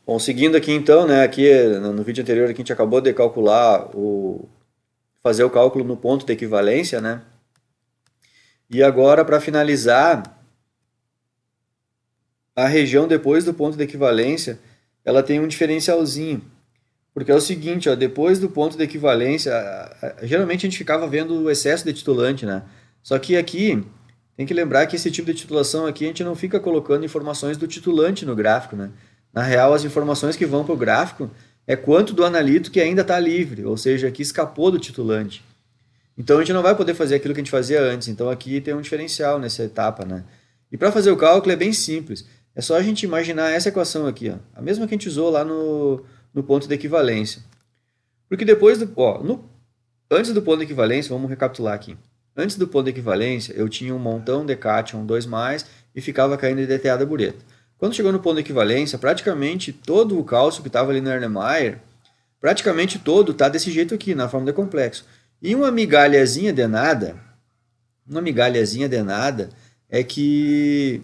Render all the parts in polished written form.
Bom, seguindo aqui então, né, aqui no vídeo anterior aqui a gente acabou de calcular fazer o cálculo no ponto de equivalência, né? E agora para finalizar, a região depois do ponto de equivalência, ela tem um diferencialzinho, porque é o seguinte, ó, depois do ponto de equivalência, geralmente a gente ficava vendo o excesso de titulante, né? Só que aqui tem que lembrar que esse tipo de titulação aqui a gente não fica colocando informações do titulante no gráfico, né? Na real, as informações que vão para o gráfico é quanto do analito que ainda está livre, ou seja, que escapou do titulante. Então a gente não vai poder fazer aquilo que a gente fazia antes. Então aqui tem um diferencial nessa etapa, né? E para fazer o cálculo é bem simples. É só a gente imaginar essa equação aqui, ó, a mesma que a gente usou lá no ponto de equivalência. Porque depois do, ó, antes do ponto de equivalência, vamos recapitular aqui. Antes do ponto de equivalência, eu tinha um montão de cátion 2+, e ficava caindo de DTA da bureta. Quando chegou no ponto de equivalência, praticamente todo o cálcio que estava ali no Erlenmeyer, praticamente todo está desse jeito aqui, na forma de complexo. E uma migalhazinha de nada é que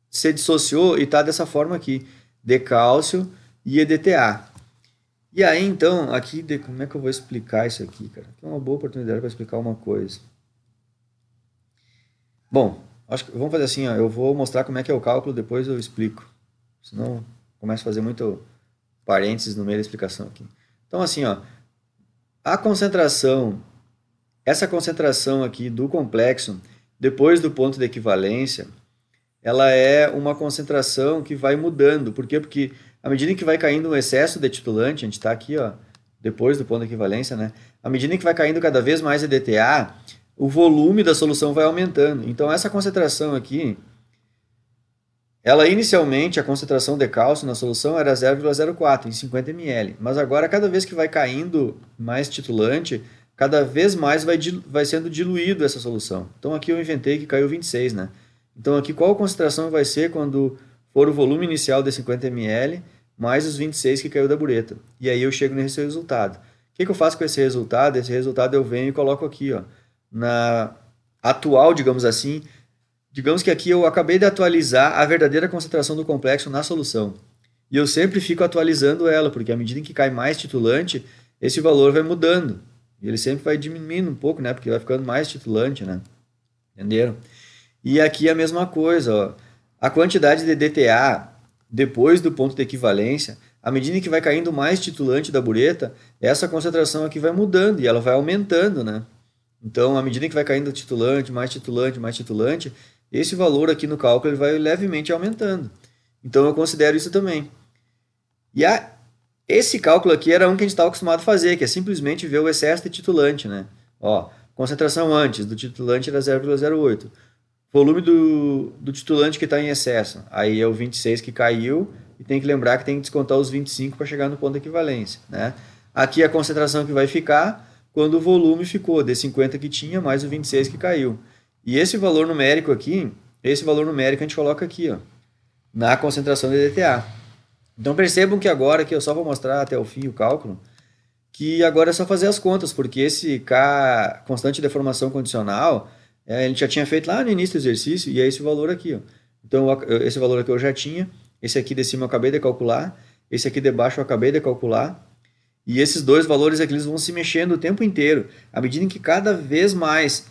se dissociou e está dessa forma aqui, de cálcio e EDTA. E aí, então, aqui, como é que eu vou explicar isso aqui, cara? Aqui é uma boa oportunidade para explicar uma coisa. Bom, acho que vamos fazer assim, ó, eu vou mostrar como é que é o cálculo, depois eu explico. Senão começo a fazer muito parênteses no meio da explicação aqui. Então, assim, ó, a concentração, essa concentração aqui do complexo, depois do ponto de equivalência, ela é uma concentração que vai mudando. Por quê? Porque à medida que vai caindo o excesso de titulante, a gente está aqui, ó, depois do ponto de equivalência, né? À medida que vai caindo cada vez mais EDTA, o volume da solução vai aumentando. Então, essa concentração aqui, ela inicialmente, a concentração de cálcio na solução era 0,04 em 50 ml. Mas agora, cada vez que vai caindo mais titulante, cada vez mais vai sendo diluído essa solução. Então, aqui eu inventei que caiu 26, né? Então, aqui qual a concentração vai ser quando for o volume inicial de 50 ml mais os 26 que caiu da bureta. E aí eu chego nesse resultado. O que eu faço com esse resultado? Esse resultado eu venho e coloco aqui, ó, na atual, digamos assim. Digamos que aqui eu acabei de atualizar a verdadeira concentração do complexo na solução. E eu sempre fico atualizando ela, porque à medida que cai mais titulante, esse valor vai mudando. E ele sempre vai diminuindo um pouco, né? Porque vai ficando mais titulante, né? Entenderam? E aqui a mesma coisa, ó. A quantidade de DTA depois do ponto de equivalência, à medida que vai caindo mais titulante da bureta, essa concentração aqui vai mudando e ela vai aumentando, né? Então, à medida que vai caindo titulante, mais titulante, mais titulante, esse valor aqui no cálculo ele vai levemente aumentando. Então, eu considero isso também. E esse cálculo aqui era um que a gente estava acostumado a fazer, que é simplesmente ver o excesso de titulante, né? Ó, concentração antes do titulante era 0,08. Volume do titulante que está em excesso. Aí é o 26 que caiu e tem que lembrar que tem que descontar os 25 para chegar no ponto de equivalência, né? Aqui a concentração que vai ficar quando o volume ficou de 50 que tinha mais o 26 que caiu. E esse valor numérico aqui, esse valor numérico a gente coloca aqui, ó, na concentração de DTA. Então percebam que agora, que eu só vou mostrar até o fim o cálculo, que agora é só fazer as contas, porque esse K, constante de deformação condicional, a gente já tinha feito lá no início do exercício, e é esse valor aqui. Ó. Então, esse valor aqui eu já tinha, esse aqui de cima eu acabei de calcular, esse aqui de baixo eu acabei de calcular, e esses dois valores aqui eles vão se mexendo o tempo inteiro, à medida em que cada vez mais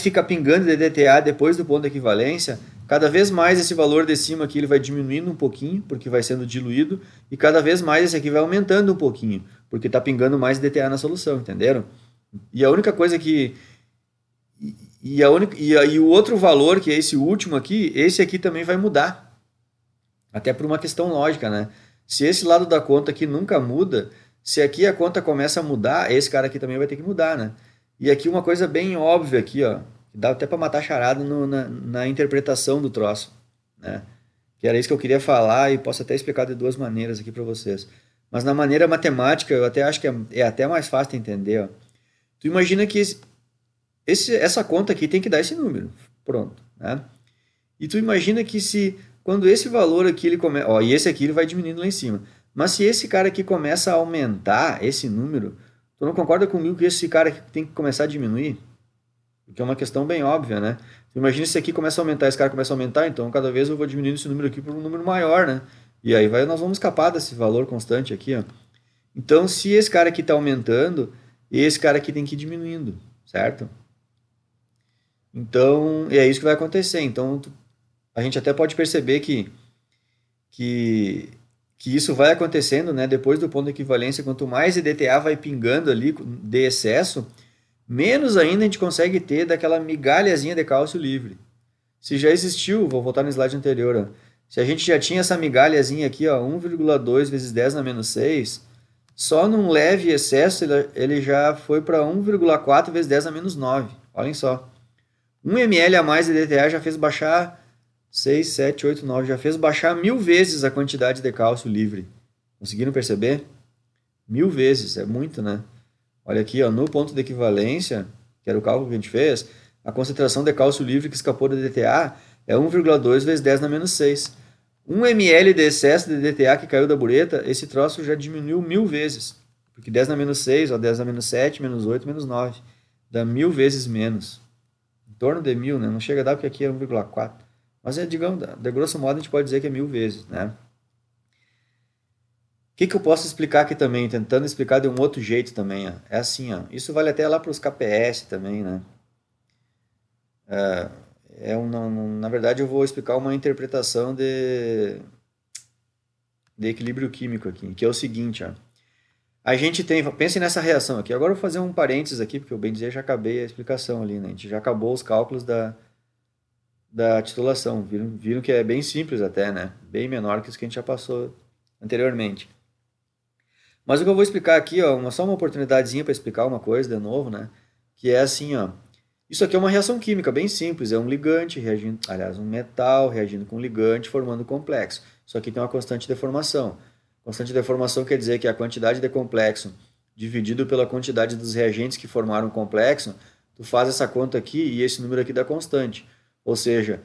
fica pingando de DTA depois do ponto de equivalência, cada vez mais esse valor de cima aqui ele vai diminuindo um pouquinho, porque vai sendo diluído, e cada vez mais esse aqui vai aumentando um pouquinho, porque está pingando mais DTA na solução, entenderam? E a única coisa que e o outro valor, que é esse último aqui, esse aqui também vai mudar. Até por uma questão lógica, né? Se esse lado da conta aqui nunca muda, se aqui a conta começa a mudar, esse cara aqui também vai ter que mudar, né? E aqui uma coisa bem óbvia aqui, ó, que dá até para matar charada na interpretação do troço, né? Que era isso que eu queria falar e posso até explicar de duas maneiras aqui para vocês. Mas na maneira matemática, eu até acho que é até mais fácil de entender, ó. Tu imagina que essa conta aqui tem que dar esse número. Pronto, né? E tu imagina que se quando esse valor aqui ele começa, ó, e esse aqui ele vai diminuindo lá em cima. Mas se esse cara aqui começa a aumentar esse número, tu não concorda comigo que esse cara aqui tem que começar a diminuir? Porque é uma questão bem óbvia, né? Imagina se aqui começa a aumentar, esse cara começa a aumentar, então cada vez eu vou diminuindo esse número aqui para um número maior, né? E aí nós vamos escapar desse valor constante aqui, ó. Então, se esse cara aqui está aumentando, esse cara aqui tem que ir diminuindo, certo? Então, é isso que vai acontecer. Então, a gente até pode perceber que, que isso vai acontecendo, né? Depois do ponto de equivalência, quanto mais EDTA vai pingando ali de excesso, menos ainda a gente consegue ter daquela migalhazinha de cálcio livre. Se já existiu, vou voltar no slide anterior, ó, se a gente já tinha essa migalhazinha aqui, ó, 1,2 vezes 10 na menos 6, só num leve excesso ele já foi para 1,4 vezes 10 na menos 9. Olhem só. 1 ml a mais de DTA já fez baixar 6, 7, 8, 9, já fez baixar 1000 vezes a quantidade de cálcio livre. Conseguiram perceber? 1000 vezes, é muito, né? Olha aqui, ó, no ponto de equivalência, que era o cálculo que a gente fez, a concentração de cálcio livre que escapou da DTA é 1,2 vezes 10 na menos 6. 1 ml de excesso de DTA que caiu da bureta, esse troço já diminuiu 1000 vezes. Porque 10 na menos 6, ó, 10 na menos 7, menos 8, menos 9. Dá 1000 vezes menos. Em torno de 1000, né? Não chega a dar porque aqui é 1,4. Mas, digamos, de grosso modo, a gente pode dizer que é 1000 vezes, né? O que eu posso explicar aqui também, tentando explicar de um outro jeito também, ó. É assim, ó, isso vale até lá para os KPS também, né? Na verdade, eu vou explicar uma interpretação de equilíbrio químico aqui, que é o seguinte, ó. A gente tem, pense nessa reação aqui. Agora eu vou fazer um parênteses aqui, porque eu bem dizer já acabei a explicação ali, né? A gente já acabou os cálculos da titulação. Viram que é bem simples até, né? Bem menor que os que a gente já passou anteriormente. Mas o que eu vou explicar aqui, ó, só uma oportunidadezinha para explicar uma coisa de novo, né? Que é assim, ó. Isso aqui é uma reação química bem simples. É um ligante reagindo, aliás, um metal reagindo com um ligante formando um complexo. Isso aqui tem uma constante de deformação. Constante de deformação quer dizer que a quantidade de complexo dividido pela quantidade dos reagentes que formaram o complexo, tu faz essa conta aqui e esse número aqui dá constante. Ou seja,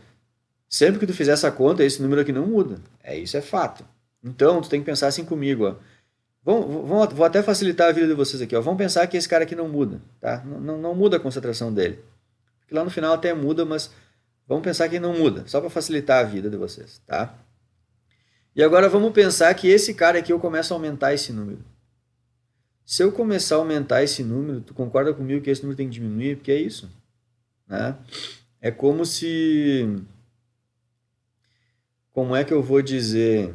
sempre que tu fizer essa conta, esse número aqui não muda. Isso é fato. Então, tu tem que pensar assim comigo, ó. Vou até facilitar a vida de vocês aqui, ó. Vamos pensar que esse cara aqui não muda, tá? Não muda a concentração dele. Porque lá no final até muda, mas vamos pensar que não muda, só para facilitar a vida de vocês, tá? E agora vamos pensar que esse cara aqui eu começo a aumentar esse número. Se eu começar a aumentar esse número, tu concorda comigo que esse número tem que diminuir? Porque é isso, né? É como se... Como é que eu vou dizer...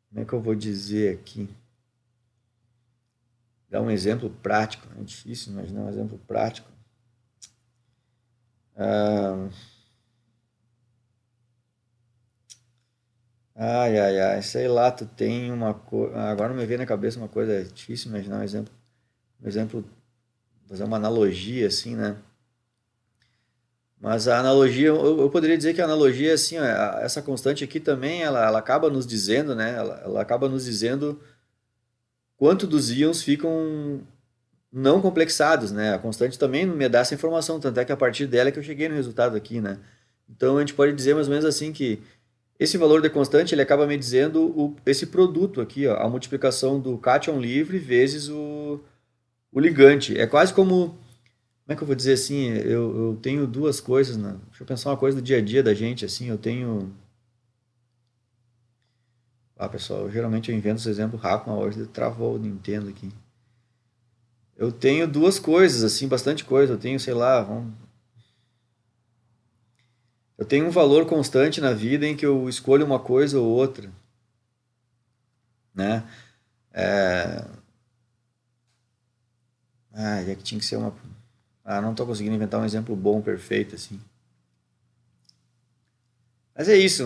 Como é que eu vou dizer aqui? Dar um exemplo prático. É difícil imaginar um exemplo prático. Sei lá, tu tem uma coisa... Agora não me vem na cabeça uma coisa, é difícil imaginar um exemplo, fazer uma analogia assim, né? Mas a analogia, eu poderia dizer que a analogia é assim, ó, essa constante aqui também, ela acaba nos dizendo, né? Ela acaba nos dizendo quanto dos íons ficam não complexados, né? A constante também me dá essa informação, tanto é que a partir dela é que eu cheguei no resultado aqui, né? Então a gente pode dizer mais ou menos assim que esse valor de constante ele acaba me dizendo esse produto aqui, ó, a multiplicação do cátion livre vezes o ligante. É quase como é que eu vou dizer assim? Eu tenho duas coisas, né? Deixa eu pensar uma coisa do dia a dia da gente, assim, eu tenho... pessoal, geralmente eu invento esse exemplo rápido, mas hoje travou o Nintendo aqui. Eu tenho duas coisas, assim, bastante coisa. Eu tenho, sei lá, eu tenho um valor constante na vida em que eu escolho uma coisa ou outra, né? É que tinha que ser uma... não estou conseguindo inventar um exemplo bom, perfeito, assim. Mas é isso.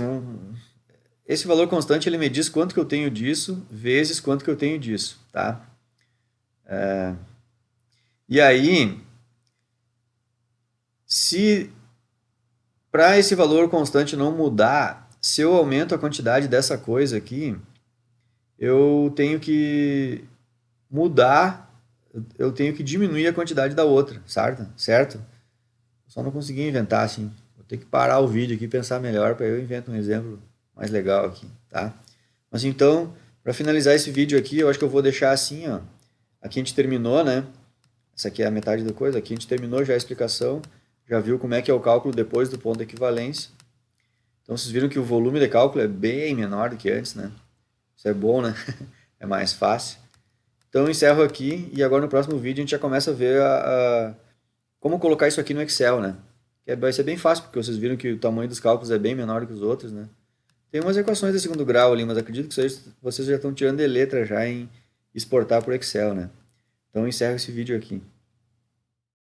Esse valor constante, ele me diz quanto que eu tenho disso, vezes quanto que eu tenho disso, tá? E aí, se para esse valor constante não mudar, se eu aumento a quantidade dessa coisa aqui, eu tenho que mudar, eu tenho que diminuir a quantidade da outra, certo? Só não consegui inventar assim. Vou ter que parar o vídeo aqui e pensar melhor para eu inventar um exemplo mais legal aqui, tá? Mas então, para finalizar esse vídeo aqui, eu acho que eu vou deixar assim, ó. Aqui a gente terminou, né? Essa aqui é a metade da coisa. Aqui a gente terminou já a explicação, já viu como é que é o cálculo depois do ponto de equivalência. Então vocês viram que o volume de cálculo é bem menor do que antes, né? Isso é bom, né? É mais fácil. Então eu encerro aqui e agora no próximo vídeo a gente já começa a ver como colocar isso aqui no Excel, né? Que vai ser bem fácil, porque vocês viram que o tamanho dos cálculos é bem menor que os outros, né? Tem umas equações de segundo grau ali, mas acredito que vocês já estão tirando de letra já em exportar para o Excel, né? Então eu encerro esse vídeo aqui.